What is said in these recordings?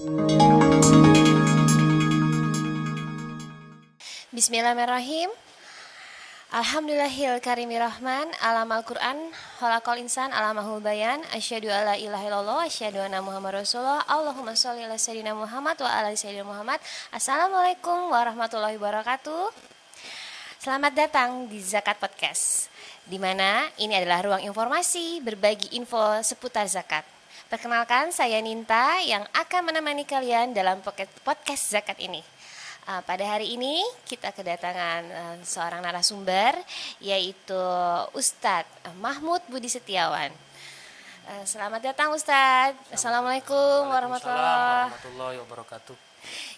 Bismillahirrahmanirrahim. Alhamdulillahil karimi rahman, alamal Qur'an, khalaqal insan, alamahul bayan, asyhadu alla ilaha illallah, asyhadu anna Muhammad Rasulullah. Allahumma sholli ala sayyidina Muhammad wa ala sayyidina Muhammad. Assalamualaikum warahmatullahi wabarakatuh. Selamat datang di Zakat Podcast, di mana ini adalah ruang informasi, berbagi info seputar zakat. Perkenalkan, saya Ninta yang akan menemani kalian dalam podcast zakat ini. Pada hari ini kita kedatangan seorang narasumber, yaitu Ustadz Mahmud Budi Setiawan. Selamat datang Ustadz. Assalamualaikum warahmatullahi wabarakatuh.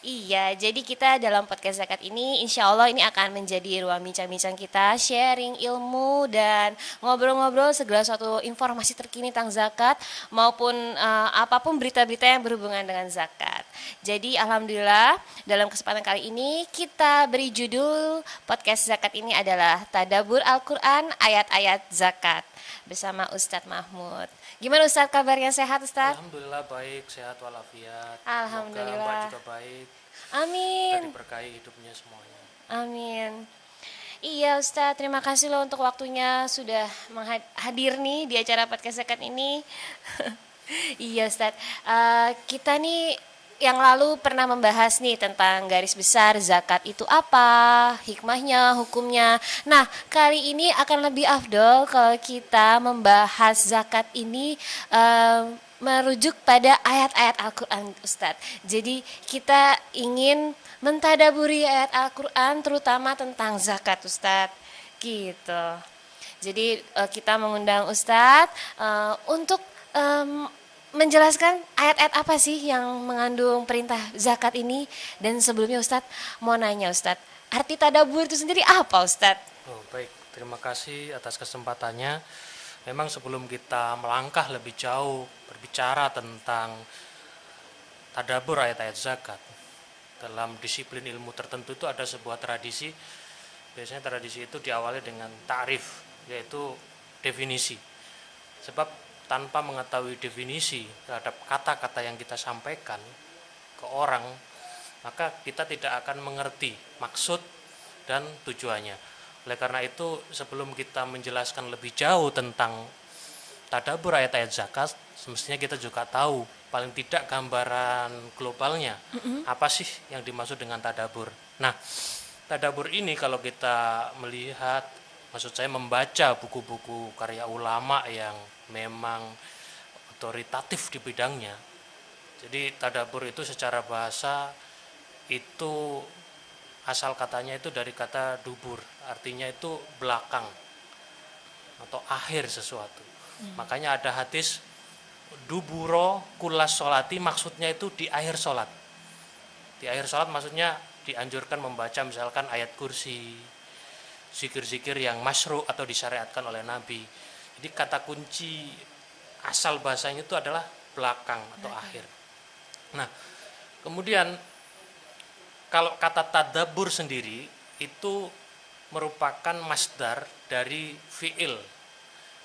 Iya, jadi kita dalam podcast zakat ini insya Allah ini akan menjadi ruang bincang-bincang kita, sharing ilmu dan ngobrol-ngobrol segala suatu informasi terkini tentang zakat maupun apapun berita-berita yang berhubungan dengan zakat. Jadi alhamdulillah dalam kesempatan kali ini kita beri judul podcast zakat ini adalah Tadabbur Al-Quran Ayat-Ayat Zakat bersama Ustadz Mahmud. Gimana Ustadz, kabarnya sehat Ustadz? Alhamdulillah baik, sehat walafiat. Alhamdulillah. Semoga Mbak juga baik. Amin. Dan diberkahi hidupnya semuanya. Amin. Iya Ustadz, terima kasih loh untuk waktunya sudah hadir nih di acara podcast zakat ini. Iya Ustadz, kita nih yang lalu pernah membahas nih tentang garis besar zakat itu apa, hikmahnya, hukumnya. Nah, kali ini akan lebih afdol kalau kita membahas zakat ini merujuk pada ayat-ayat Al-Quran, Ustadz. Jadi kita ingin mentadaburi ayat Al-Quran terutama tentang zakat, Ustadz. Gitu. Jadi kita mengundang Ustadz untuk menjelaskan ayat-ayat apa sih yang mengandung perintah zakat ini. Dan sebelumnya Ustadz mau nanya Ustadz, arti tadabbur itu sendiri apa Ustadz? Oh, baik, terima kasih atas kesempatannya. Memang sebelum kita melangkah lebih jauh berbicara tentang tadabbur ayat-ayat zakat, dalam disiplin ilmu tertentu itu ada sebuah tradisi. Biasanya tradisi itu diawali dengan ta'rif, yaitu definisi. Sebab tanpa mengetahui definisi terhadap kata-kata yang kita sampaikan ke orang, maka kita tidak akan mengerti maksud dan tujuannya. Oleh karena itu, sebelum kita menjelaskan lebih jauh tentang tadabbur ayat-ayat zakat, semestinya kita juga tahu paling tidak gambaran globalnya. Apa sih yang dimaksud dengan tadabbur? Nah, tadabbur ini kalau kita melihat, maksud saya membaca buku-buku karya ulama yang memang otoritatif di bidangnya. Jadi tadabbur itu secara bahasa itu asal katanya itu dari kata dubur, artinya itu belakang atau akhir sesuatu. Makanya ada hadis duburo kulas sholati, maksudnya itu di akhir sholat. Di akhir sholat maksudnya dianjurkan membaca misalkan ayat kursi, zikir-zikir yang masyru' atau disyariatkan oleh Nabi. Jadi kata kunci asal bahasanya itu adalah belakang atau akhir. Nah, kemudian kalau kata tadabbur sendiri itu merupakan masdar dari fi'il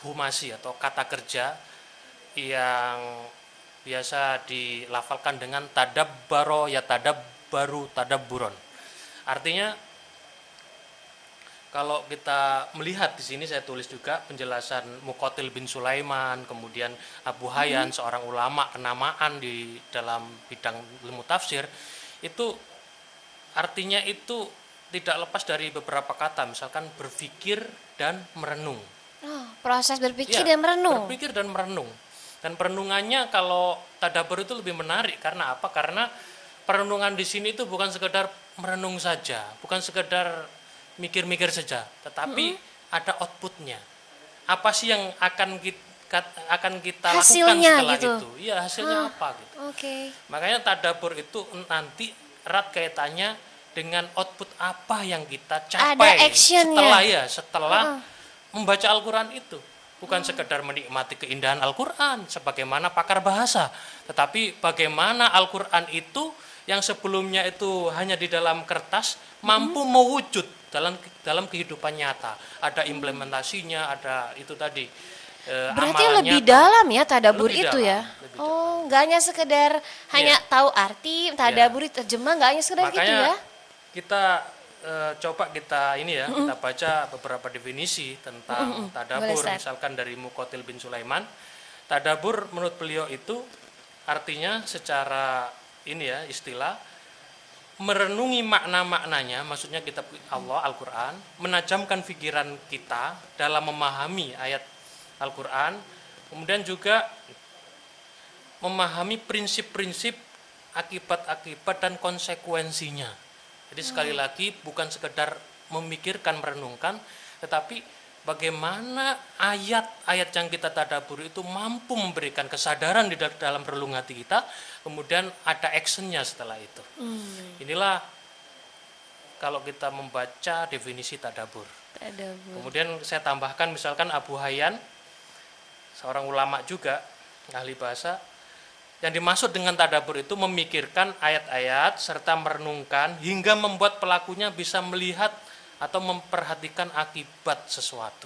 humasi atau kata kerja yang biasa dilafalkan dengan tadabbaro ya tadabbaru tadabburon. Artinya kalau kita melihat di sini, saya tulis juga penjelasan Muqatil bin Sulaiman, kemudian Abu Hayyan, seorang ulama kenamaan di dalam bidang ilmu tafsir, itu artinya itu tidak lepas dari beberapa kata, misalkan berpikir dan merenung. Oh, proses berpikir dan merenung. Berpikir dan merenung. Dan perenungannya kalau tadabbur itu lebih menarik karena apa? Karena perenungan di sini itu bukan sekedar merenung saja, bukan sekedar mikir-mikir saja, tetapi ada outputnya. Apa sih yang akan kita hasilnya lakukan setelah gitu. itu? Iya, hasilnya apa gitu. Okay. Makanya tadabbur itu nanti erat kaitannya dengan output apa yang kita capai setelah membaca Al-Quran itu. Bukan sekedar menikmati keindahan Al-Quran sebagaimana pakar bahasa, tetapi bagaimana Al-Quran itu yang sebelumnya itu hanya di dalam kertas mampu mewujud dalam kehidupan nyata. Ada implementasinya, ada itu tadi Berarti amalannya lebih dalam ya tadabur lebih itu dalam, ya. lebih Oh, nggak hanya sekedar hanya tahu arti tadabur terjemah, nggak hanya sekedar gitu makanya ya. kita coba kita ini ya, kita baca beberapa definisi tentang Boleh, tadabur, Ustaz. misalkan dari Muqatil bin Sulaiman. Tadabur menurut beliau itu artinya secara ini ya, istilah merenungi makna-maknanya, maksudnya kitab Allah Al-Qur'an, menajamkan pikiran kita dalam memahami ayat Al-Qur'an, kemudian juga memahami prinsip-prinsip, akibat-akibat dan konsekuensinya. Jadi sekali lagi bukan sekedar memikirkan, merenungkan, tetapi bagaimana ayat-ayat yang kita tadaburi itu mampu memberikan kesadaran di dalam relung hati kita, kemudian ada actionnya setelah itu. Inilah kalau kita membaca definisi tadabur. Tadabur. Kemudian saya tambahkan misalkan Abu Hayyan, seorang ulama juga, ahli bahasa, yang dimaksud dengan tadabur itu memikirkan ayat-ayat serta merenungkan hingga membuat pelakunya bisa melihat atau memperhatikan akibat sesuatu.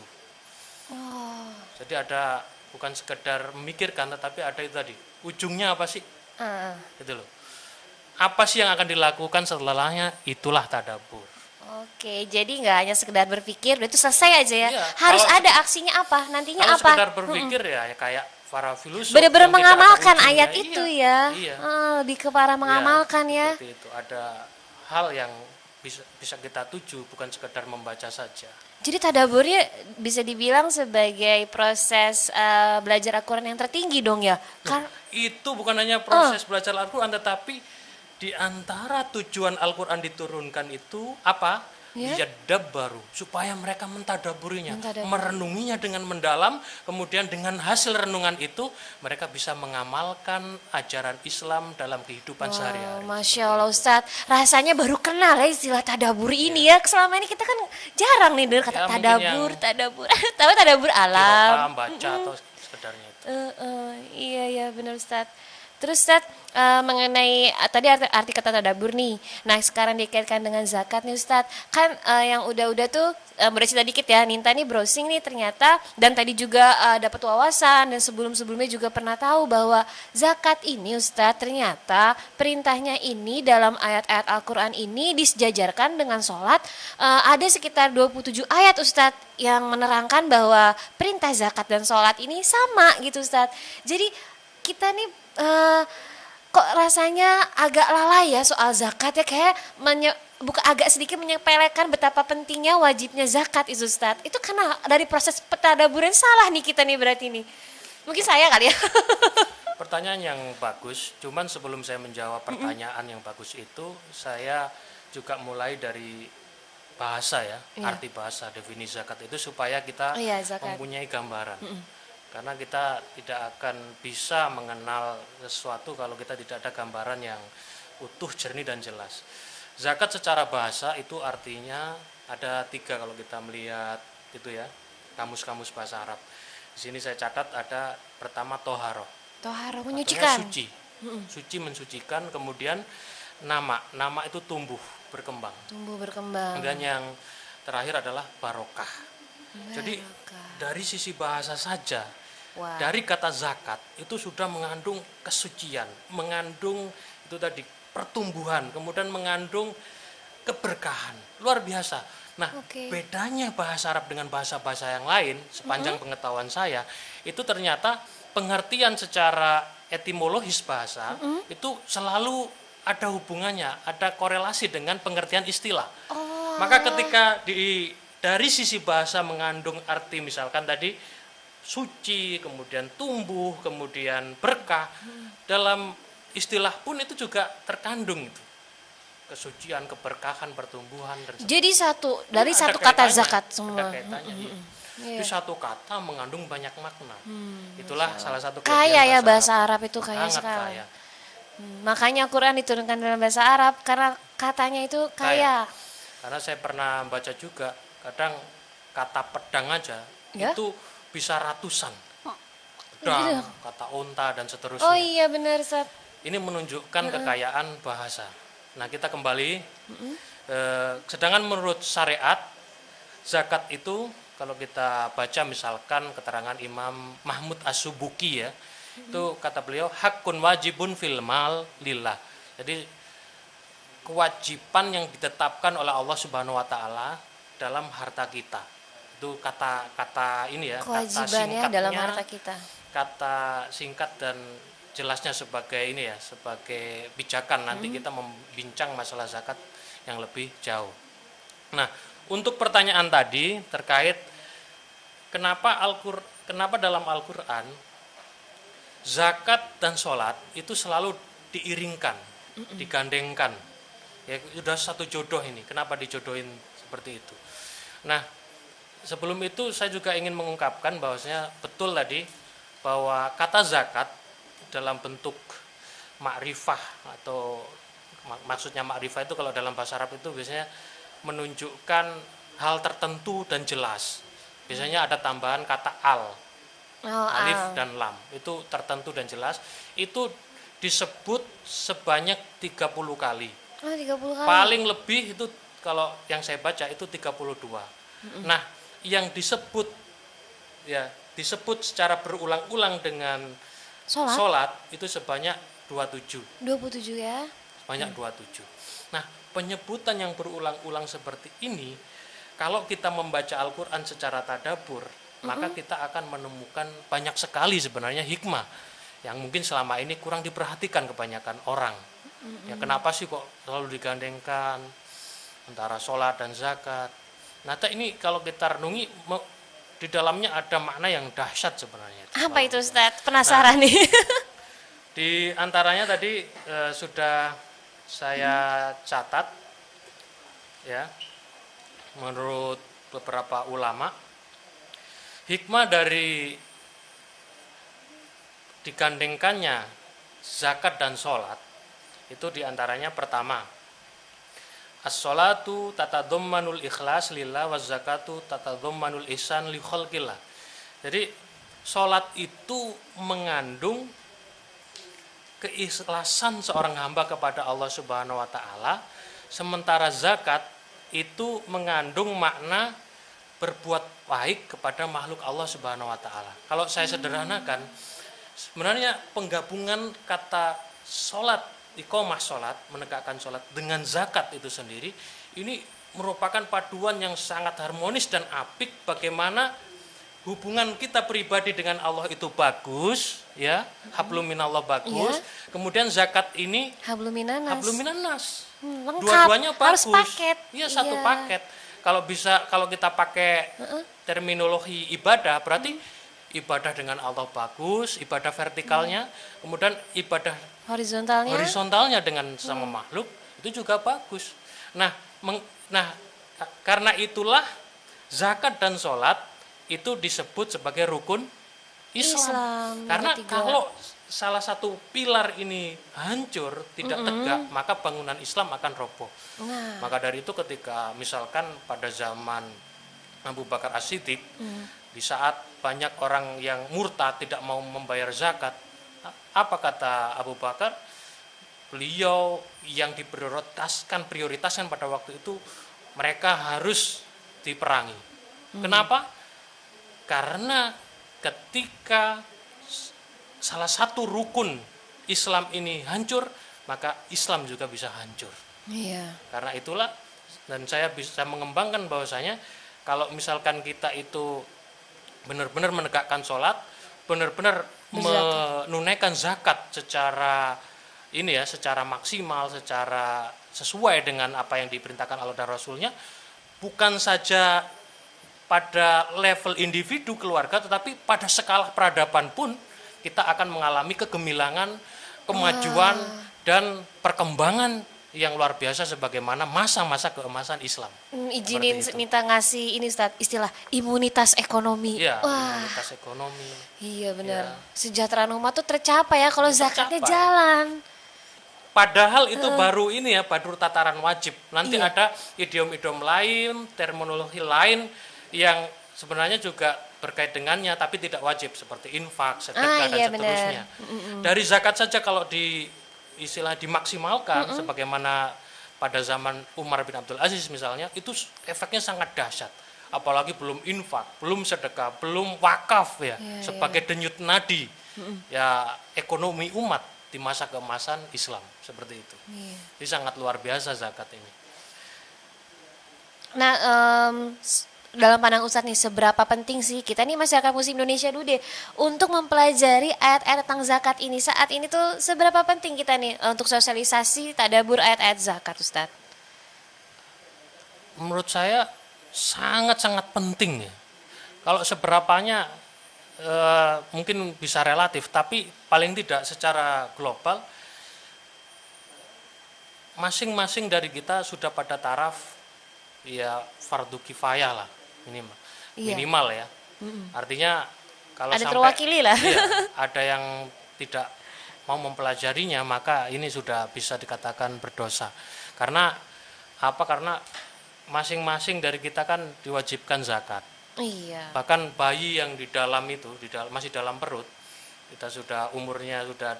Jadi ada bukan sekedar memikirkan, tetapi ada itu tadi. Ujungnya apa sih? Gitu loh. Apa sih yang akan dilakukan setelahnya? Itulah tadabur. Oke, jadi nggak hanya sekedar berpikir, udah itu selesai aja ya. Iya, Harus kalau- ada aksinya apa, nantinya Kalau apa. sekedar berpikir ya kayak para filosof Benar-benar yang tidak ada mengamalkan ujungnya. ayat Iya, itu ya. Iya. Lebih ke para mengamalkan ya. Seperti itu. Ada hal yang bisa kita tuju, bukan sekedar membaca saja. Jadi tadaburnya bisa dibilang sebagai proses belajar Al-Quran yang tertinggi dong ya. Itu bukan hanya proses belajar Al-Quran, tetapi di antara tujuan Al-Quran diturunkan itu apa? Ya. Baru supaya mereka mentadaburinya, Mentadaburi. merenunginya dengan mendalam, kemudian dengan hasil renungan itu mereka bisa mengamalkan ajaran Islam dalam kehidupan sehari-hari. Masya Allah Ustadz, rasanya baru kenal ya istilah tadabur ini ya. Selama ini kita kan jarang nih dengar kata Ya, mungkin tadabur, yang tadabur. Tahu tadabur alam. Paham, baca atau sekedarnya itu. Iya ya benar Ustadz. Terus Ustadz mengenai tadi arti kata tadabur nih. Nah sekarang dikaitkan dengan zakat nih Ustadz. Kan yang udah-udah tuh bercerita dikit ya. Ninta nih browsing nih ternyata dan tadi juga dapat wawasan dan sebelum-sebelumnya juga pernah tahu bahwa zakat ini Ustadz ternyata perintahnya ini dalam ayat-ayat Al-Quran ini disejajarkan dengan sholat. Ada sekitar 27 ayat Ustadz yang menerangkan bahwa perintah zakat dan sholat ini sama gitu Ustadz. Jadi kita nih kok rasanya agak lalai ya soal zakat ya, kayak agak sedikit menyepelekan betapa pentingnya wajibnya zakat itu Ustaz. Itu karena dari proses petadaburan salah nih kita nih berarti nih. Mungkin saya kali ya. Pertanyaan yang bagus, cuman sebelum saya menjawab pertanyaan yang bagus itu, saya juga mulai dari bahasa ya, arti bahasa, definisi zakat itu supaya kita Zakat. mempunyai gambaran. Karena kita tidak akan bisa mengenal sesuatu kalau kita tidak ada gambaran yang utuh, jernih dan jelas. Zakat secara bahasa itu artinya ada 3 kalau kita melihat itu ya, kamus-kamus bahasa Arab. Di sini saya catat ada pertama toharoh. Toharoh Artinya menyucikan. suci mensucikan, kemudian nama itu tumbuh berkembang. Tumbuh berkembang. Kemudian yang terakhir adalah barokah. Jadi dari sisi bahasa saja, dari kata zakat itu sudah mengandung kesucian, mengandung itu tadi pertumbuhan, kemudian mengandung keberkahan, luar biasa. Nah, bedanya bahasa Arab dengan bahasa-bahasa yang lain, sepanjang pengetahuan saya, itu ternyata pengertian secara etimologis bahasa itu selalu ada hubungannya, ada korelasi dengan pengertian istilah. Maka ketika dari sisi bahasa mengandung arti misalkan tadi suci, kemudian tumbuh, kemudian berkah, dalam istilah pun itu juga terkandung itu. Kesucian, keberkahan, pertumbuhan dan sebagainya. Jadi dari Ada satu kata kaitannya, zakat ada semua. kaitannya, iya. Itu satu kata mengandung banyak makna. Itulah salah satu Kaya ya bahasa Arab. Arab itu kaya Sangat sekali. kaya. Makanya Quran diturunkan dalam bahasa Arab karena katanya itu kaya. Karena saya pernah baca juga, kadang kata pedang aja Ya? itu bisa ratusan. Pedang, kata onta dan seterusnya. Oh iya benar Ustaz. Ini menunjukkan kekayaan bahasa. Nah kita kembali, sedangkan menurut syariat, zakat itu kalau kita baca misalkan keterangan Imam Mahmud As-Subuki ya, itu kata beliau hakun wajibun fil mal lillah. Jadi kewajiban yang ditetapkan oleh Allah Subhanahu wa taala dalam harta kita. Itu kata ini ya, kata Kewajibannya singkatnya, dalam harta kita. kata singkat dan jelasnya sebagai ini ya, sebagai pijakan. Nanti kita membincang masalah zakat yang lebih jauh. Nah, untuk pertanyaan tadi terkait kenapa dalam Al-Qur'an zakat dan sholat itu selalu diiringkan, digandengkan. Ya, sudah satu jodoh ini. Kenapa dijodohin seperti itu? Nah, sebelum itu saya juga ingin mengungkapkan bahwasanya betul tadi bahwa kata zakat dalam bentuk makrifah atau maksudnya makrifah itu kalau dalam bahasa Arab itu biasanya menunjukkan hal tertentu dan jelas. Biasanya ada tambahan kata alif dan lam. Itu tertentu dan jelas. Itu disebut sebanyak 30 kali. 30 kali. Paling lebih itu kalau yang saya baca itu 32. Nah, yang disebut secara berulang-ulang dengan sholat itu sebanyak 27. 27 ya. Sebanyak 27. Nah, penyebutan yang berulang-ulang seperti ini kalau kita membaca Al-Qur'an secara tadabbur, maka kita akan menemukan banyak sekali sebenarnya hikmah yang mungkin selama ini kurang diperhatikan kebanyakan orang. Ya, kenapa sih kok selalu digandengkan antara sholat dan zakat? Nah, ini kalau kita renungi di dalamnya ada makna yang dahsyat sebenarnya. Apa itu Ustadz? Penasaran nih. Di antaranya tadi sudah saya catat ya, menurut beberapa ulama, hikmah dari digandengkannya zakat dan sholat itu diantaranya pertama, as-sholatu tatadhammanul ikhlas lillah wa zakatu tatadhammanul ihsan li khalqillah. Jadi sholat itu mengandung keikhlasan seorang hamba kepada Allah Subhanahu wa taala, sementara zakat itu mengandung makna berbuat baik kepada makhluk Allah Subhanahu wa taala. Kalau saya sederhanakan, sebenarnya penggabungan kata sholat, iqamah sholat, menegakkan sholat dengan zakat itu sendiri, ini merupakan paduan yang sangat harmonis dan apik bagaimana hubungan kita pribadi dengan Allah itu bagus, ya, hablum minallah bagus. Kemudian zakat ini hablum minanas. Lengkap. Dua-duanya bagus. Harus paket. Iya, satu paket. Kalau kita pakai terminologi ibadah, berarti ibadah dengan Allah bagus, ibadah vertikalnya, kemudian ibadah horizontalnya dengan sama makhluk itu juga bagus. Nah, karena itulah zakat dan sholat itu disebut sebagai rukun Islam. Karena kalau salah satu pilar ini hancur, tidak tegak, maka bangunan Islam akan roboh. Maka dari itu ketika misalkan pada zaman Abu Bakar As-Siddiq, di saat banyak orang yang murtad tidak mau membayar zakat, apa kata Abu Bakar? Beliau yang prioritaskan pada waktu itu mereka harus diperangi. Kenapa? Karena ketika salah satu rukun Islam ini hancur, maka Islam juga bisa hancur. Iya. Karena itulah, dan saya bisa mengembangkan bahwasanya kalau misalkan kita itu benar-benar menegakkan sholat, benar-benar menunaikan zakat secara secara maksimal, secara sesuai dengan apa yang diperintahkan Allah dan Rasulnya, bukan saja pada level individu keluarga, tetapi pada skala peradaban pun kita akan mengalami kegemilangan, kemajuan dan perkembangan yang luar biasa sebagaimana masa-masa keemasan Islam. Izinin minta ngasih ini Ustaz, istilah imunitas ekonomi. Iya, imunitas ekonomi. Iya benar. Ya. Kesejahteraan umat tuh tercapai ya kalau zakatnya jalan. Padahal itu baru tataran wajib. Nanti ada idiom-idiom lain, terminologi lain yang sebenarnya juga berkait dengannya tapi tidak wajib, seperti infak, sedekah dan seterusnya. Dari zakat saja kalau dimaksimalkan sebagaimana pada zaman Umar bin Abdul Aziz misalnya, itu efeknya sangat dahsyat. apalagi belum infak, belum sedekah, belum wakaf ya, sebagai denyut nadi ya ekonomi umat di masa keemasan Islam seperti itu. Ini sangat luar biasa zakat ini. Nah, dalam pandang Ustadz nih, seberapa penting sih kita nih masyarakat Muslim Indonesia dulu deh untuk mempelajari ayat-ayat tentang zakat ini saat ini tuh seberapa penting kita nih untuk sosialisasi tadabbur ayat-ayat zakat, Ustadz? Menurut saya sangat-sangat penting ya. Kalau seberapanya mungkin bisa relatif, tapi paling tidak secara global masing-masing dari kita sudah pada taraf ya fardu kifayah lah minimal. Iya. Minimal ya. Artinya kalau Ada sampai terwakili lah. iya, ada yang tidak mau mempelajarinya maka ini sudah bisa dikatakan berdosa. Karena apa? Karena masing-masing dari kita kan diwajibkan zakat. Iya. Bahkan bayi yang di dalam itu masih dalam perut, kita sudah umurnya sudah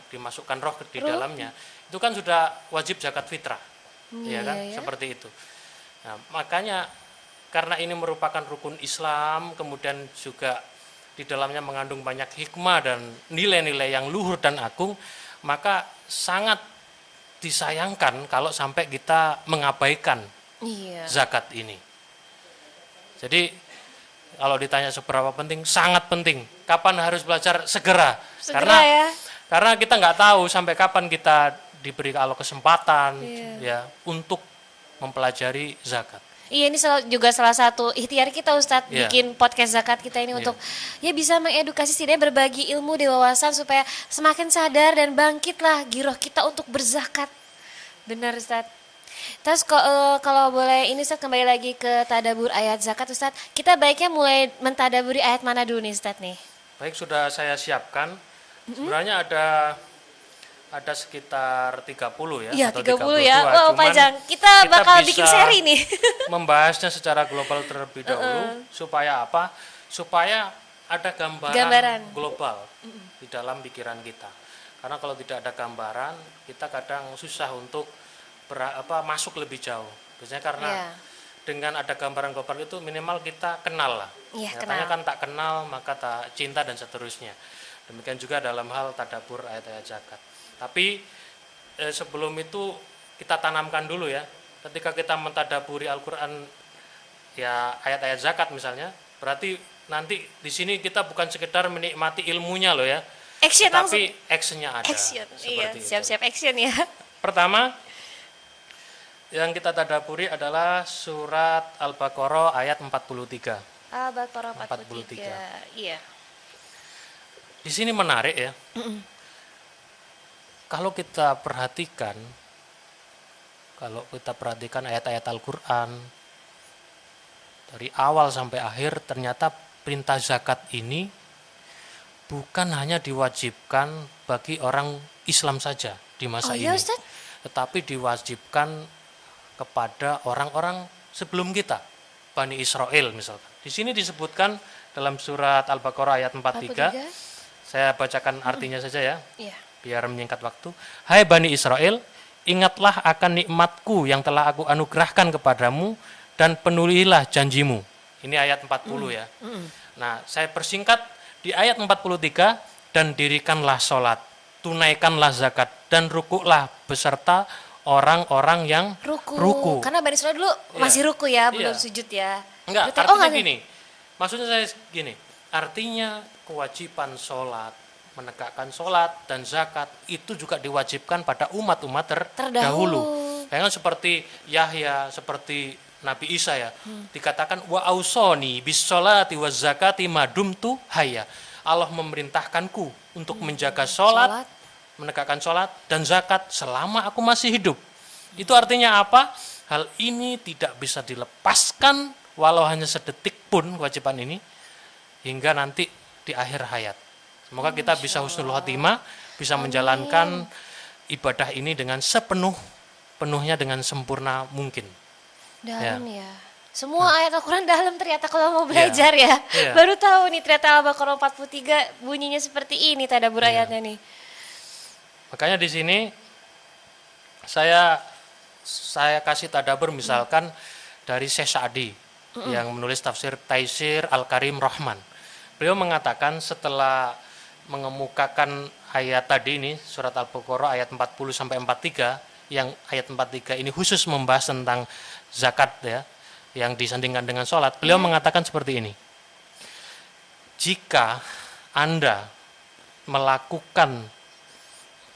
dimasukkan roh di dalamnya, itu kan sudah wajib zakat fitrah. Ya kan? Iya. Seperti itu. Nah, makanya karena ini merupakan rukun Islam, kemudian juga di dalamnya mengandung banyak hikmah dan nilai-nilai yang luhur dan agung, maka sangat disayangkan kalau sampai kita mengabaikan Iya. zakat ini. Jadi kalau ditanya seberapa penting, sangat penting. Kapan harus belajar? Segera. Segera karena kita nggak tahu sampai kapan kita diberi kalau kesempatan ya untuk mempelajari zakat. Iya, ini juga salah satu ikhtiar kita, Ustadz, bikin podcast zakat kita ini untuk ya bisa mengedukasi setidaknya berbagi ilmu dan wawasan supaya semakin sadar dan bangkitlah giroh kita untuk berzakat. Benar, Ustadz. Terus kalau boleh ini Ustadz kembali lagi ke tadabbur ayat zakat, Ustadz, kita baiknya mulai mentadaburi ayat mana dulu nih, Ustadz nih? Baik, sudah saya siapkan. Sebenarnya ada sekitar 30 ya. Iya, atau 30 ya. Wow, Cuman panjang. Kita bakal bikin bisa seri nih. membahasnya secara global terlebih dahulu supaya apa? Supaya ada gambaran global di dalam pikiran kita. Karena kalau tidak ada gambaran, kita kadang susah untuk masuk lebih jauh. Biasanya karena dengan ada gambaran global itu minimal kita kenal lah. Nyatanya kan tak kenal maka tak cinta dan seterusnya. Demikian juga dalam hal tadabbur ayat-ayat zakat. Tapi sebelum itu kita tanamkan dulu ya. Ketika kita mentadaburi Al-Qur'an ya ayat-ayat zakat misalnya, berarti nanti di sini kita bukan sekedar menikmati ilmunya loh ya. Action tapi langsung. actionnya ada. Action. Iya, Seperti itu. siap-siap action ya. Pertama yang kita tadaburi adalah surat Al-Baqarah ayat 43. Al-Baqarah 43. Iya. Di sini menarik ya. Kalau kita perhatikan ayat-ayat Al-Qur'an dari awal sampai akhir, ternyata perintah zakat ini bukan hanya diwajibkan bagi orang Islam saja di masa ini. Ustaz? Tetapi diwajibkan kepada orang-orang sebelum kita, Bani Israel misalkan. Di sini disebutkan dalam surat Al-Baqarah ayat 43. Saya bacakan artinya saja ya. Iya. Biar menyingkat waktu. Hai Bani Israel, ingatlah akan nikmatku yang telah aku anugerahkan kepadamu dan penuhilah janjimu. Ini ayat 40 ya. Nah, saya persingkat di ayat 43, dan dirikanlah sholat, tunaikanlah zakat, dan rukuklah beserta orang-orang yang ruku. Karena Bani Israel dulu masih ruku ya, belum sujud ya. Enggak, artinya gini. Maksudnya saya gini, artinya kewajiban sholat, menegakkan sholat dan zakat itu juga diwajibkan pada umat-umat terdahulu. Bayangkan seperti Yahya, seperti Nabi Isa ya, dikatakan wa ausoni bis sholati wa zakati madumtu hayya. Allah memerintahkanku untuk menjaga sholat, menegakkan sholat dan zakat selama aku masih hidup. Itu artinya apa? Hal ini tidak bisa dilepaskan walau hanya sedetik pun kewajiban ini hingga nanti di akhir hayat. Semoga kita bisa husnul khotimah, bisa menjalankan ibadah ini dengan sepenuhnya dengan sempurna mungkin. Dalam ya. Semua ayat Al-Quran dalam ternyata kalau mau belajar ya. Baru tahu nih ternyata Al-Baqarah 43 bunyinya seperti ini tadabbur ayatnya nih. Makanya di sini saya kasih tadabbur misalkan dari Syekh Sa'di. yang menulis tafsir Taisir Al-Karim Rahman. Beliau mengatakan setelah mengemukakan ayat tadi ini, surat Al-Baqarah ayat 40 sampai 43, yang ayat 43 ini khusus membahas tentang zakat ya, yang disandingkan dengan sholat. Beliau mengatakan seperti ini. Jika Anda melakukan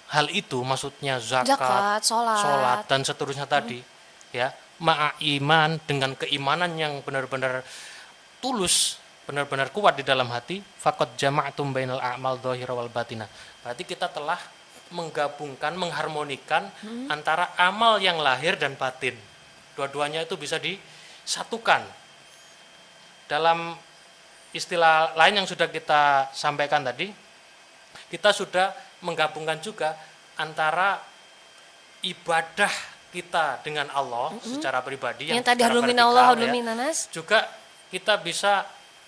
hal itu, maksudnya zakat, sholat dan seterusnya tadi, ya, ma'iman, dengan keimanan yang benar-benar tulus, benar-benar kuat di dalam hati, faqad jama'tum bainal a'mal dhahira wal batinah. Berarti kita telah menggabungkan, mengharmonikan antara amal yang lahir dan batin. Dua-duanya itu bisa disatukan. Dalam istilah lain yang sudah kita sampaikan tadi, kita sudah menggabungkan juga antara ibadah kita dengan Allah secara pribadi yang tadi halumin Allah halumin nanas, juga kita bisa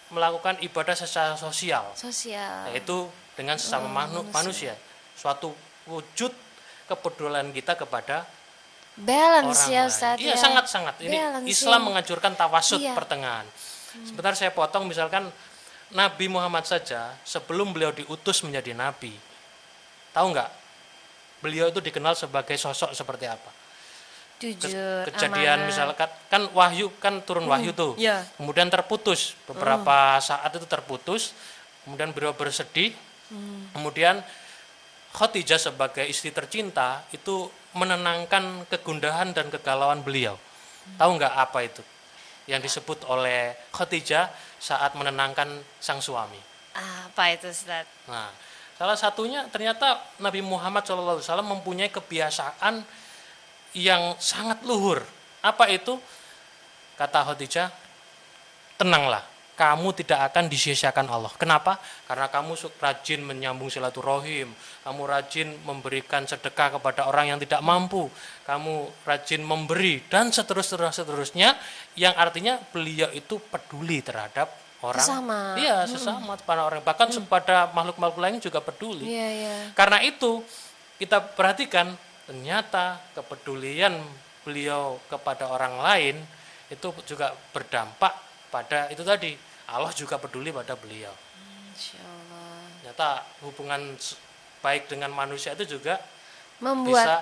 melakukan ibadah secara sosial, yaitu dengan sesama manusia, suatu wujud kepedulian kita kepada balance orang ya lain. Ustaz. Iya, ya. sangat-sangat. Ini Balancing. Islam menganjurkan tawasud Iya. pertengahan. Sebentar saya potong, misalkan Nabi Muhammad saja sebelum beliau diutus menjadi nabi, tahu nggak beliau itu dikenal sebagai sosok seperti apa? Jujur, Kejadian amanah. misalkan kan wahyu, kan turun wahyu tuh, Iya. kemudian terputus beberapa saat itu terputus, kemudian beliau bersedih, kemudian Khadijah sebagai istri tercinta itu menenangkan kegundahan dan kegalauan beliau. Tahu nggak apa itu yang disebut oleh Khadijah saat menenangkan sang suami? Apa itu Ustaz? Nah, salah satunya ternyata Nabi Muhammad SAW mempunyai kebiasaan yang sangat luhur. Apa itu? Kata Khadijah, tenanglah, kamu tidak akan disia-siakan Allah. Kenapa? Karena kamu rajin menyambung silaturahim, kamu rajin memberikan sedekah kepada orang yang tidak mampu, kamu rajin memberi, dan seterusnya, yang artinya beliau itu peduli terhadap orang. Sesama. Iya, sesama pada orang, bahkan kepada makhluk-makhluk lain juga peduli. Iya, iya. Karena itu kita perhatikan ternyata kepedulian beliau kepada orang lain itu juga berdampak pada itu tadi, Allah juga peduli pada beliau. Insyaallah. Ternyata hubungan baik dengan manusia itu juga Membuat bisa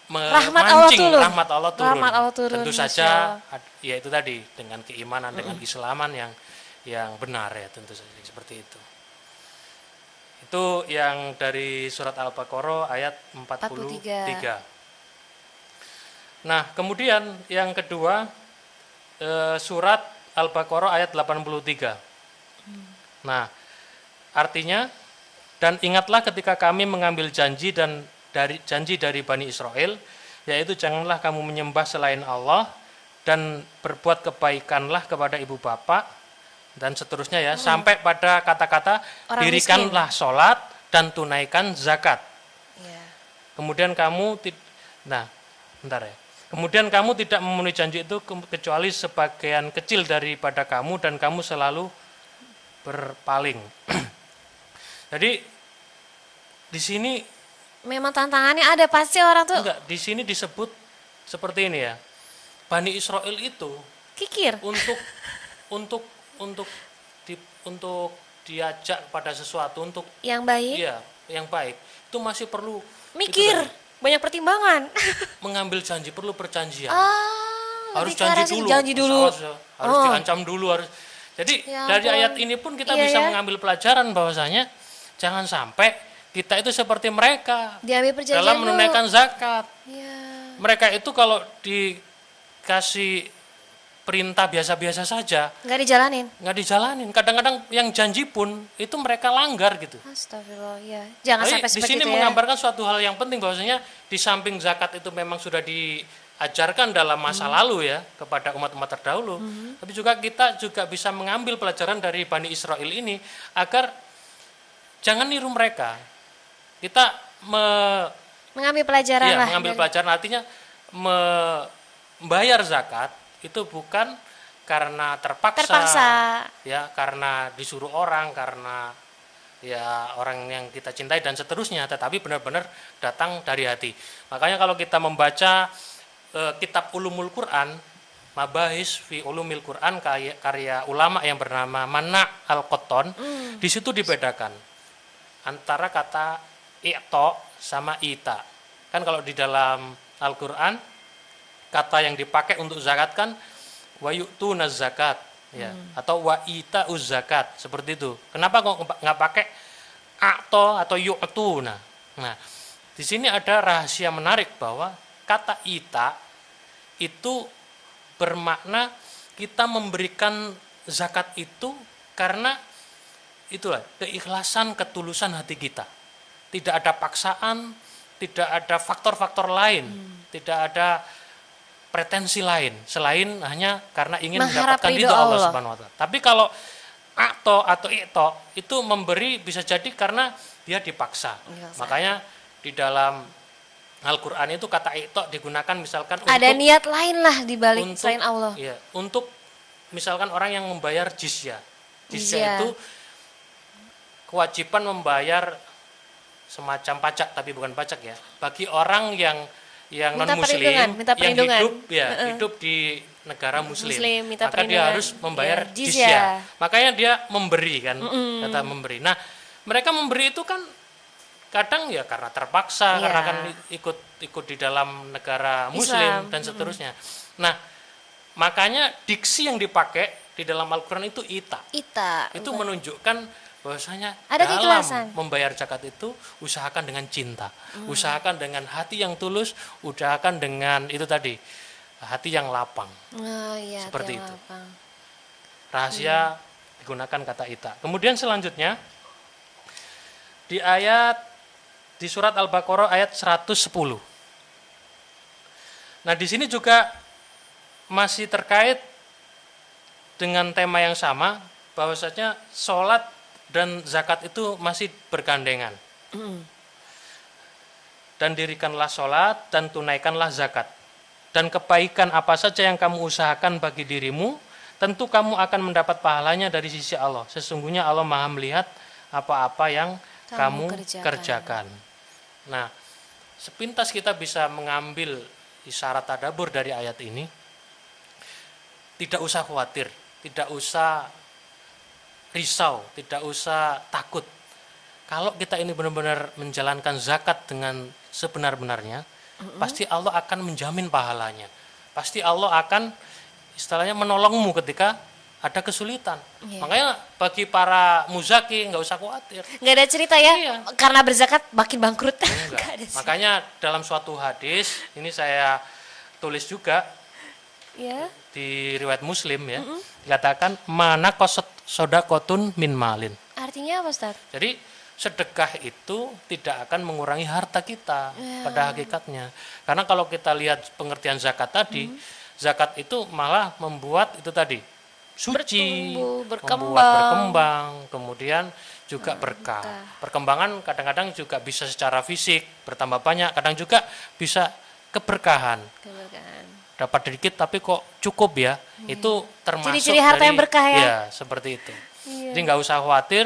rahmat Allah memancing turun. rahmat Allah turun. Rahmat Allah turun, Tentu Masya saja Allah. ya itu tadi dengan keimanan, dengan keislaman yang benar ya, tentu saja seperti itu. Itu yang dari surat Al-Baqarah ayat 43. Nah, kemudian yang kedua surat Al-Baqarah ayat 83. Nah, artinya, dan ingatlah ketika kami mengambil janji dari Bani Israel, yaitu janganlah kamu menyembah selain Allah dan berbuat kebaikanlah kepada ibu bapak dan seterusnya ya, sampai pada kata-kata Orang dirikanlah sholat dan tunaikan zakat. Iya. Kemudian kamu Kemudian kamu tidak memenuhi janji itu kecuali sebagian kecil daripada kamu, dan kamu selalu berpaling. Jadi di sini Memang tantangannya ada, pasti orang tuh di sini disebut seperti ini ya. Bani Israel itu kikir. untuk diajak pada sesuatu untuk Yang baik, yang baik itu masih perlu mikir, itu tadi, banyak pertimbangan. mengambil janji, perlu perjanjian. Harus deklarasi, janji dulu. Harus diancam dulu, harus. Jadi Ya dari ampun. ayat ini pun kita Iya, bisa ya. mengambil pelajaran bahwasanya jangan sampai kita itu seperti mereka Diambil perjanjian dalam dulu. menunaikan zakat. Iya. Mereka itu kalau dikasih perintah biasa-biasa saja, Nggak dijalanin. nggak dijalanin. Kadang-kadang yang janji pun itu mereka langgar gitu. Astagfirullah, ya. Jangan Tapi sampai di seperti sini itu ya. menggambarkan suatu hal yang penting, bahwasanya di samping zakat itu memang sudah diajarkan dalam masa lalu ya kepada umat-umat terdahulu, tapi juga kita juga bisa mengambil pelajaran dari Bani Israel ini agar jangan niru mereka. Kita Mengambil pelajaran lah. mengambil dari- pelajaran, artinya membayar zakat itu bukan karena terpaksa, ya karena disuruh orang, karena ya orang yang kita cintai dan seterusnya, tetapi benar-benar datang dari hati. Makanya kalau kita membaca kitab Ulumul Quran Mabahis fi Ulumil Quran, karya ulama yang bernama Mana' Al-Qattan. Di situ dibedakan antara kata i'to sama ita. Kan kalau di dalam Al-Qur'an kata yang dipakai untuk zakat kan wa yu'tunaz zakat ya, atau wa ita'uz zakat, seperti itu. Kenapa kok nggak pakai a'to atau yu'tuna? Nah, di sini ada rahasia menarik bahwa kata ita itu bermakna kita memberikan zakat itu karena itulah keikhlasan, ketulusan hati kita. Tidak ada paksaan, tidak ada faktor-faktor lain, tidak ada pretensi lain selain hanya karena ingin Mengharap mendapatkan ridho ridho Allah Allah. Subhanahu wa taala. Tapi kalau akto atau ito itu memberi bisa jadi karena dia dipaksa. Iya, Makanya di dalam Al-Qur'an itu kata ito digunakan misalkan Ada untuk niat lain lah di balik selain Allah. Iya, untuk misalkan orang yang membayar jizyah. Jizyah Jizyah. itu kewajiban membayar semacam pajak tapi bukan pajak ya. Bagi orang yang Minta non muslim perlindungan, minta yang perlindungan. hidup di negara muslim, Minta maka dia perlindungan. harus membayar Iya, jizyah. jizyah. Makanya dia memberi kan, kata memberi. Nah, mereka memberi itu kan kadang ya karena terpaksa, Iya. karena kan ikut di dalam negara muslim Islam. dan seterusnya. Nah, makanya diksi yang dipakai di dalam Al-Qur'an itu ita. Ita. Itu menunjukkan bahwasanya Ada dalam keikhlasan. membayar zakat itu usahakan dengan cinta, usahakan dengan hati yang tulus, usahakan dengan itu tadi hati yang lapang. Oh, iya, Seperti hati yang itu. lapang. Rahasia digunakan kata ita. Kemudian selanjutnya di surat Al-Baqarah ayat 110. Nah, di sini juga masih terkait dengan tema yang sama, bahwasanya sholat dan zakat itu masih bergandengan. Dan dirikanlah sholat dan tunaikanlah zakat. Dan kebaikan apa saja yang kamu usahakan bagi dirimu, tentu kamu akan mendapat pahalanya dari sisi Allah. Sesungguhnya Allah Maha melihat apa-apa yang kamu kerjakan. Nah, sepintas kita bisa mengambil isyarat tadabbur dari ayat ini. Tidak usah khawatir, tidak usah risau, tidak usah takut. Kalau kita ini benar-benar menjalankan zakat dengan sebenar-benarnya, pasti Allah akan menjamin pahalanya. Pasti Allah akan istilahnya menolongmu ketika ada kesulitan. Iya. Makanya bagi para muzaki nggak usah khawatir. Nggak ada cerita ya, Iya. karena berzakat makin bangkrut. Enggak. Nggak ada sih. Makanya dalam suatu hadis, ini saya tulis juga Ya. di riwayat Muslim ya, dikatakan mana kosot sodakotun min malin. Artinya apa, Ustaz? Jadi sedekah itu tidak akan mengurangi harta kita pada hakikatnya. Karena kalau kita lihat pengertian zakat tadi, zakat itu malah membuat itu tadi suci, Bertumbuh, membuat berkembang, kemudian juga berkah. berkah. Perkembangan kadang-kadang juga bisa secara fisik bertambah banyak, kadang juga bisa keberkahan. Keberkahan. Dapat sedikit tapi kok cukup ya, itu termasuk Ciri-ciri harta yang berkah ya? Ya, seperti itu. Iya. Jadi nggak usah khawatir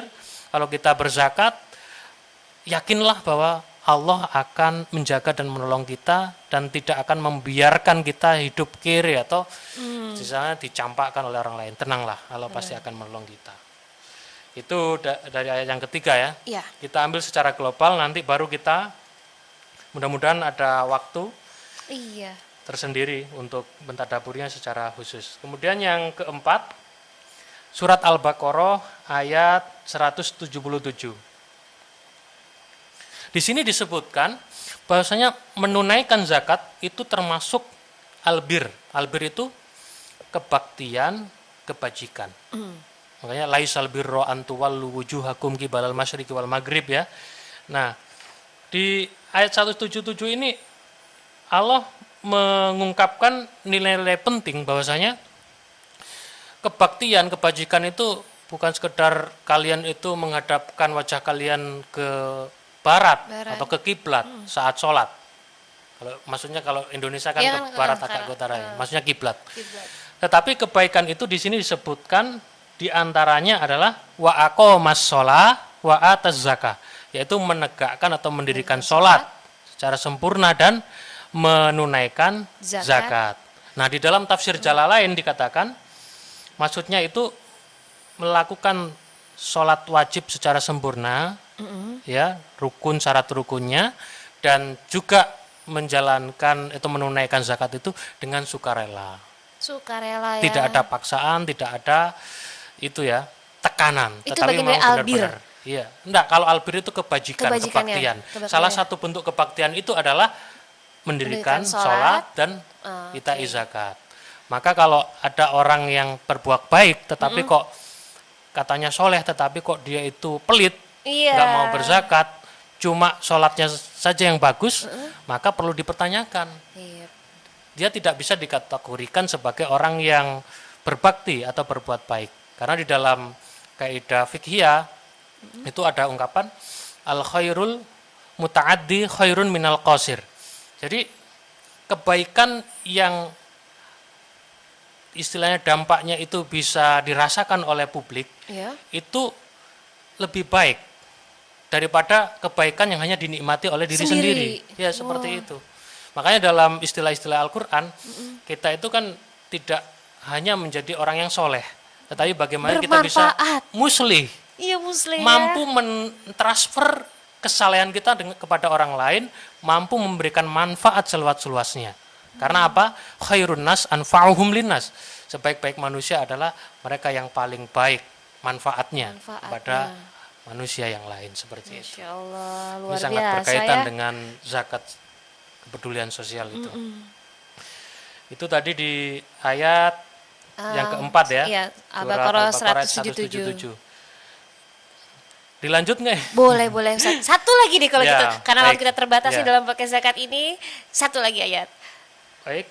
kalau kita berzakat, yakinlah bahwa Allah akan menjaga dan menolong kita dan tidak akan membiarkan kita hidup kiri atau misalnya dicampakkan oleh orang lain. Tenanglah, Allah pasti akan menolong kita. Itu dari ayat yang ketiga ya. Iya. Kita ambil secara global, nanti baru kita mudah-mudahan ada waktu Iya. tersendiri untuk mentadaburnya secara khusus. Kemudian yang keempat, surat Al-Baqarah ayat 177. Di sini disebutkan bahwasanya menunaikan zakat itu termasuk albir. Albir itu kebaktian, kebajikan. Makanya laisal birra an tuwallu wujuhakum qibalal masyriqi wal maghrib ya. Nah, di ayat 177 ini Allah mengungkapkan nilai-nilai penting bahwasanya kebaktian, kebajikan itu bukan sekedar kalian itu menghadapkan wajah kalian ke barat atau ke kiblat saat sholat. Maksudnya kalau Indonesia kan Iya ke kan, barat ke agak ke utara ya. Maksudnya kiblat. Kiblat. Tetapi kebaikan itu di sini disebutkan diantaranya adalah wa aqomas sholah wa ataz zakah, yaitu menegakkan atau mendirikan sholat secara sempurna dan menunaikan Zakat. zakat. Nah, di dalam tafsir Jalalain dikatakan maksudnya itu melakukan sholat wajib secara sempurna, ya, rukun syarat rukunnya, dan juga menjalankan itu menunaikan zakat itu dengan sukarela. Sukarela ya. Tidak ada paksaan, tidak ada itu ya tekanan, Itu tetapi bagian memang dari albir. benar-benar. Iya, enggak, kalau albir itu kebajikan, Kebajikannya, kebaktian. kebaktian. Salah satu bentuk kebaktian itu adalah mendirikan sholat dan itai zakat. Maka kalau ada orang yang berbuat baik tetapi kok katanya soleh tetapi kok dia itu pelit, Iya. nggak mau berzakat, cuma sholatnya saja yang bagus, maka perlu dipertanyakan. Iya. Dia tidak bisa dikategorikan sebagai orang yang berbakti atau berbuat baik. Karena di dalam kaidah fikhiyah itu ada ungkapan al khairul muta'addi khairun minal qasir. Jadi kebaikan yang istilahnya dampaknya itu bisa dirasakan oleh publik, Iya. itu lebih baik daripada kebaikan yang hanya dinikmati oleh diri sendiri. Ya, seperti itu. Makanya dalam istilah-istilah Al-Qur'an, kita itu kan tidak hanya menjadi orang yang soleh, tetapi bagaimana kita bisa Bermanfaat. muslih, Iya muslim mampu mentransfer kesalehan kita kepada orang lain, mampu memberikan manfaat seluas-luasnya. Karena apa? Khairun nas anfa'uhum linnas. Sebaik-baik manusia adalah mereka yang paling baik manfaatnya kepada manusia yang lain, seperti itu. Masya Allah, Ini luar sangat biasa berkaitan ya. dengan zakat kepedulian sosial itu. Itu tadi di ayat yang keempat ya. Iya, Surat Al-Baqarah Al-Baqarah 177. Dilanjut nggak? Boleh, boleh. Satu lagi nih kalau Ya, gitu. Karena baik. waktu kita terbatas nih Ya. dalam pakai zakat ini. Satu lagi ayat. Baik.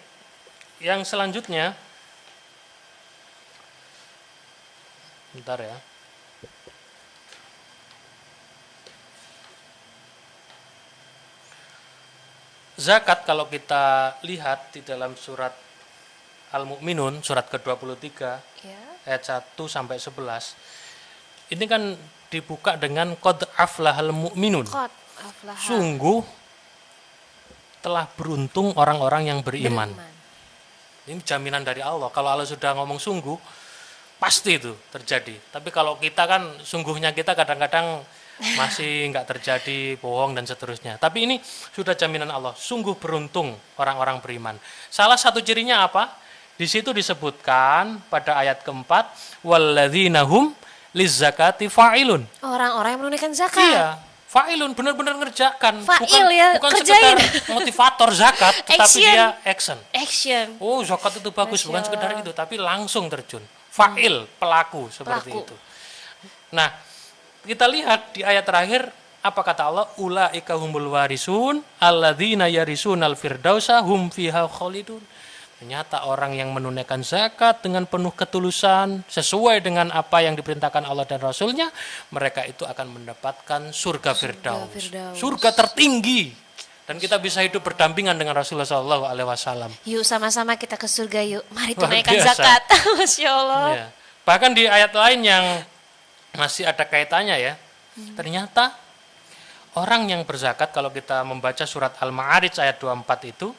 Yang selanjutnya, bentar ya. Zakat kalau kita lihat di dalam surat Al-Mu'minun, surat ke-23, Ya. ayat 1 sampai 11. Ini kan dibuka dengan qad aflahal mu'minun. Qad aflaha. Sungguh telah beruntung orang-orang yang beriman. Ini jaminan dari Allah. Kalau Allah sudah ngomong sungguh, pasti itu terjadi. Tapi kalau kita kan sungguhnya kita kadang-kadang masih nggak terjadi, bohong dan seterusnya. Tapi ini sudah jaminan Allah. Sungguh beruntung orang-orang beriman. Salah satu cirinya apa? Di situ disebutkan pada ayat keempat, walladzina hum lizzakati fa'ilun. Orang-orang yang menunaikan zakat. Iya, fa'ilun benar-benar ngerjakan. Fa'il ya, bukan kerjain. sekedar motivator zakat, tetapi Action. dia action. Action. Oh, zakat itu bagus, Masya bukan sekedar Allah. itu, tapi langsung terjun. Fa'il, pelaku, seperti Pelaku. itu. Nah, kita lihat di ayat terakhir, apa kata Allah? Ulaika humul warisun, alladzina yarisunal firdausa hum fiha khalidun. Ternyata orang yang menunaikan zakat dengan penuh ketulusan, sesuai dengan apa yang diperintahkan Allah dan Rasulnya, mereka itu akan mendapatkan surga Firdaus. Firdaus. Surga tertinggi. Dan kita bisa hidup berdampingan dengan Rasulullah SAW. Yuk sama-sama kita ke surga yuk. Mari Luar tunaikan biasa. zakat. Masya Allah. Ya. Bahkan di ayat lain yang masih ada kaitannya ya, ternyata orang yang berzakat, kalau kita membaca surat Al-Ma'arij ayat 24 itu,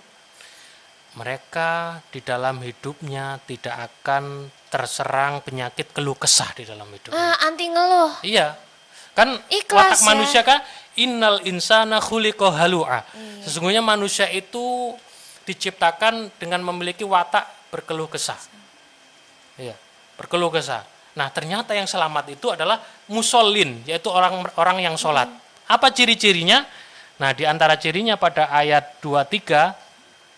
mereka di dalam hidupnya tidak akan terserang penyakit keluh kesah di dalam hidupnya. Anti ngeluh. Iya, kan Ikhlas watak ya. manusia kan innal insana khuliqa halu'a. Sesungguhnya manusia itu diciptakan dengan memiliki watak berkeluh kesah. Iya, berkeluh kesah. Nah, ternyata yang selamat itu adalah musallin, yaitu orang-orang yang sholat. Apa ciri-cirinya? Nah, di antara cirinya pada ayat 23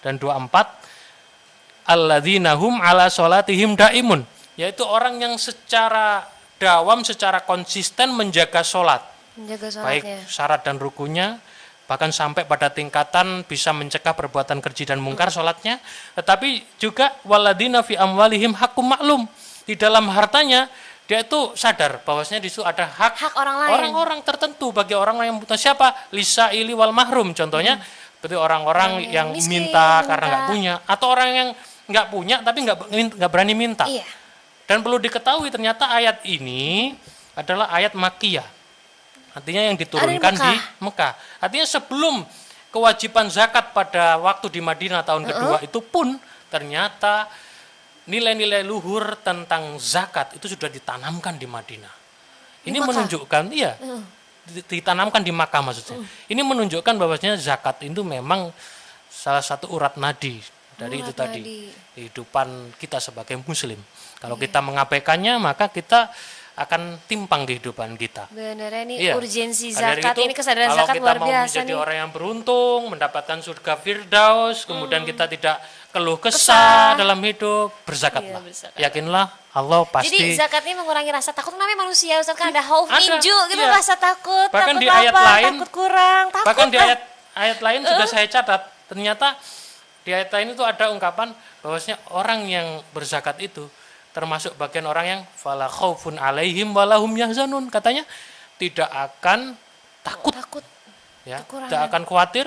dan 24, alladzina hum ala sholatihim daimun, yaitu orang yang secara dawam, secara konsisten menjaga sholat. Menjaga Baik sholatnya. syarat dan rukunnya, bahkan sampai pada tingkatan bisa mencegah perbuatan keji dan mungkar sholatnya, tetapi juga waladina fi amwalihim hakum maklum, di dalam hartanya dia itu sadar bahwasanya di situ ada Hak orang lain. orang-orang tertentu bagi orang yang butuh. Siapa? Lisaili wal mahrum, contohnya seperti orang-orang yang miskin, minta karena nggak minta. punya, atau orang yang nggak punya tapi nggak berani minta. Iya. Dan perlu diketahui ternyata ayat ini adalah ayat Makkiyah. Artinya yang diturunkan di Mekah. Artinya sebelum kewajiban zakat pada waktu di Madinah tahun kedua itu pun ternyata nilai-nilai luhur tentang zakat itu sudah ditanamkan di Madinah. Ini menunjukkan, iya, ditanamkan di Makkah maksudnya. Ini menunjukkan bahwasanya zakat itu memang salah satu urat nadi dari itu tadi, kehidupan kita sebagai muslim. Kalau kita mengabaikannya, maka kita akan timpang kehidupan kita. Benar, ini Iya. urgensi Maka dari zakat, itu, ini kesadaran kalau zakat kita luar mau biasa menjadi nih. orang yang beruntung, mendapatkan surga Firdaus, kemudian kita tidak keluh kesah dalam hidup, berzakatlah. Iya, berzakat. Yakinlah Allah pasti. Jadi zakat ini mengurangi rasa takut. Namanya manusia, Ustaz, kan ada khauf Ada, minju gitu, iya. rasa takut. Bahkan takut di ayat lain, takut kurang, takut. Bahkan di ayat lain sudah saya catat, ternyata di ayat lain itu ada ungkapan bahwasanya orang yang berzakat itu termasuk bagian orang yang fala khaufun alaihim walahum yahzanun, katanya tidak akan takut, ya, kekurangan. tidak akan khawatir,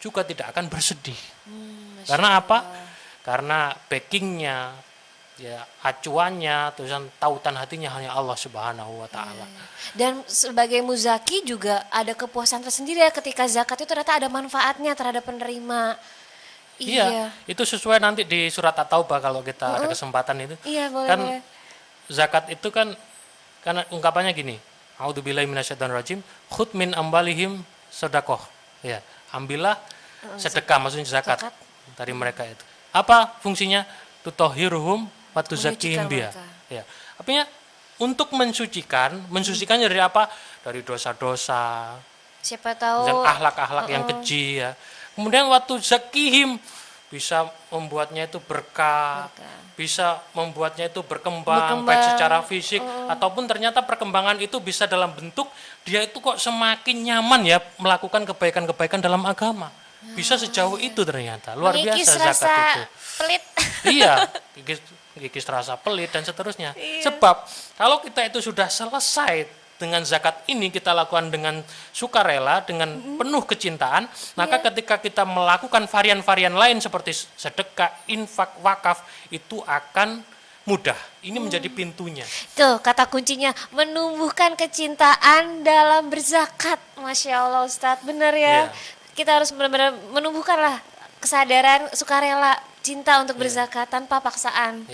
juga tidak akan bersedih. Karena apa? Karena backingnya, ya, acuannya, tulisan tautan hatinya hanya Allah Subhanahu wa taala. Dan sebagai muzaki juga ada kepuasan tersendiri ya ketika zakat itu ternyata ada manfaatnya terhadap penerima. Iya, itu sesuai nanti di surat At-Taubah kalau kita ada kesempatan itu. Iya, boleh, Kan boleh. zakat itu kan karena ungkapannya gini, a'udzubillahi minasyaitonirrajim, khudh min ambalihim sedekah. Ya, ambillah sedekah, maksudnya zakat dari mereka itu. Apa fungsinya? Tutahhiruhum wa tuzakkihim biha. Ya. Artinya untuk mensucikan dari apa? Dari dosa-dosa, Siapa tahu dan akhlak-akhlak yang keji, ya. Kemudian waktu zakihim bisa membuatnya itu berkah, bisa membuatnya itu berkembang baik secara fisik ataupun ternyata perkembangan itu bisa dalam bentuk dia itu kok semakin nyaman ya melakukan kebaikan-kebaikan dalam agama. Bisa sejauh itu ternyata. Luar mengikis biasa rasa zakat itu. pelit. Iya, gigis rasa pelit dan seterusnya. Sebab kalau kita itu sudah selesai dengan zakat ini, kita lakukan dengan sukarela, dengan penuh kecintaan, maka ketika kita melakukan varian-varian lain seperti sedekah, infak, wakaf, itu akan mudah. Ini menjadi pintunya. Tuh kata kuncinya, menumbuhkan kecintaan dalam berzakat. Masya Allah Ustadz, benar ya. Kita harus benar-benar menumbuhkanlah kesadaran sukarela, cinta untuk berzakat tanpa paksaan.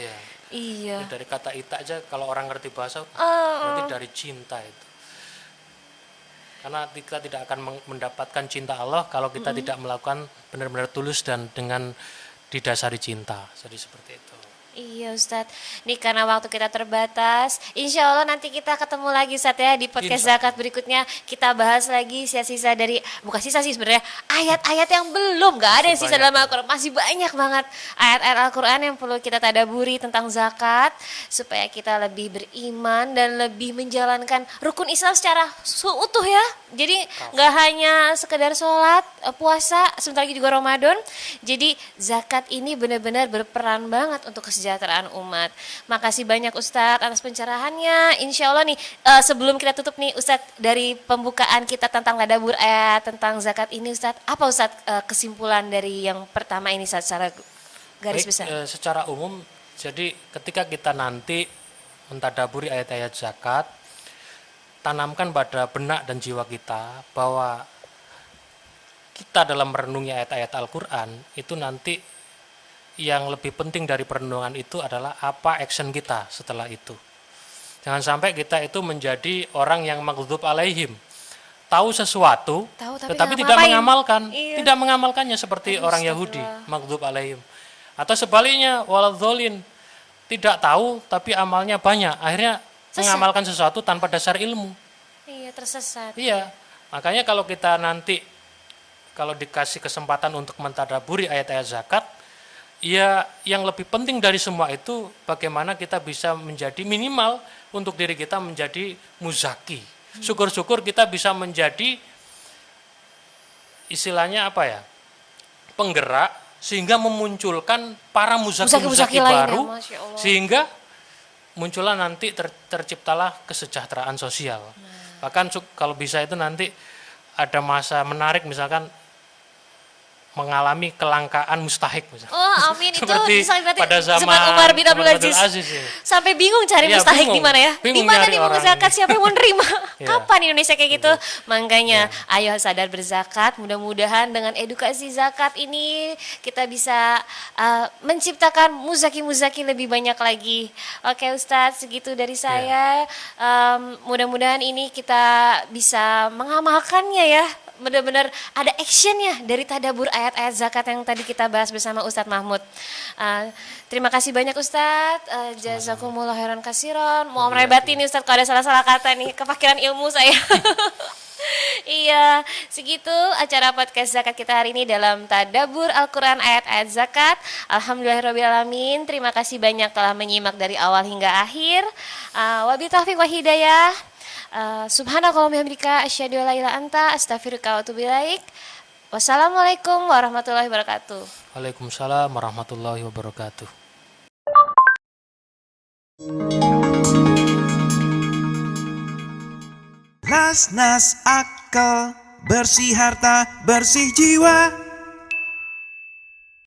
Iya. Dari kata ita aja kalau orang ngerti bahasa berarti dari cinta itu. Karena kita tidak akan mendapatkan cinta Allah kalau kita tidak melakukan benar-benar tulus dan dengan didasari cinta. Jadi seperti itu. Iya Ustadz, nih karena waktu kita terbatas, insya Allah nanti kita ketemu lagi Ustadz ya di podcast zakat berikutnya. Kita bahas lagi sisa-sisa dari, bukan sisa sih sebenarnya, ayat-ayat yang belum, gak ada yang sisa dalam Al-Quran. Masih banyak banget ayat-ayat Al-Quran yang perlu kita tadaburi tentang zakat, supaya kita lebih beriman dan lebih menjalankan rukun Islam secara utuh ya. Jadi gak hanya sekedar sholat, puasa, sebentar lagi juga Ramadan. Jadi zakat ini benar-benar berperan banget untuk kesejahteraan umat. Makasih banyak Ustadz atas pencerahannya. Insya Allah nih sebelum kita tutup nih Ustadz, dari pembukaan kita tentang tadabbur ayat tentang zakat ini Ustadz, apa Ustadz kesimpulan dari yang pertama ini Ustadz secara garis besar? Secara umum, jadi ketika kita nanti mentadaburi ayat-ayat zakat, tanamkan pada benak dan jiwa kita bahwa kita dalam merenungi ayat-ayat Al-Quran itu nanti yang lebih penting dari perenungan itu adalah apa action kita setelah itu. Jangan sampai kita itu menjadi orang yang maghdub alaihim, tahu sesuatu tetapi tidak mengamalkan, tidak mengamalkannya seperti orang Yahudi maghdub alaihim. Atau sebaliknya waladhdallin, tidak tahu tapi amalnya banyak, akhirnya mengamalkan sesuatu tanpa dasar ilmu. Iya, tersesat. Iya, makanya kalau kita nanti kalau dikasih kesempatan untuk mentadaburi ayat-ayat zakat, ya yang lebih penting dari semua itu bagaimana kita bisa menjadi minimal untuk diri kita menjadi muzaki. Syukur-syukur kita bisa menjadi istilahnya apa ya, penggerak sehingga memunculkan para muzaki-muzaki baru, sehingga muncullah nanti terciptalah kesejahteraan sosial. Bahkan kalau bisa itu nanti ada masa menarik, misalkan mengalami kelangkaan mustahik misalnya. Oh, amin. Itu Seperti berarti pada zaman Umar bin Abdul Umar bin Aziz. Abdul Aziz, ya. Sampai bingung cari Iya, mustahik bingung. di mana ya? Di Bingung mana nyari nih mau orang. zakat, siapa yang mau nerima? Iya. Kapan Indonesia kayak gitu? Makanya ayo sadar berzakat. Mudah-mudahan dengan edukasi zakat ini kita bisa menciptakan muzaki-muzaki lebih banyak lagi. Oke Ustadz, segitu dari saya. Mudah-mudahan ini kita bisa mengamalkannya ya. Benar-benar ada actionnya dari tadabur ayat-ayat zakat yang tadi kita bahas bersama Ustadz Mahmud. Terima kasih banyak Ustadz. Jazakumullah khairan kasiron. Mau merebati nih Ustadz kalau ada salah-salah kata nih. Kefakiran ilmu saya. Iya, segitu acara podcast zakat kita hari ini dalam tadabur Al-Quran ayat-ayat zakat. Alhamdulillahirrahmanirrahim. Terima kasih banyak telah menyimak dari awal hingga akhir. Wabillahi taufiq wa hidayah. Subhanakallahumma bihamdika asyhadu an la ilaha illa anta astaghfiruka wa atubu ilaik. Wassalamualaikum warahmatullahi wabarakatuh. Waalaikumsalam warahmatullahi wabarakatuh. Nas akal, bersih harta, bersih jiwa.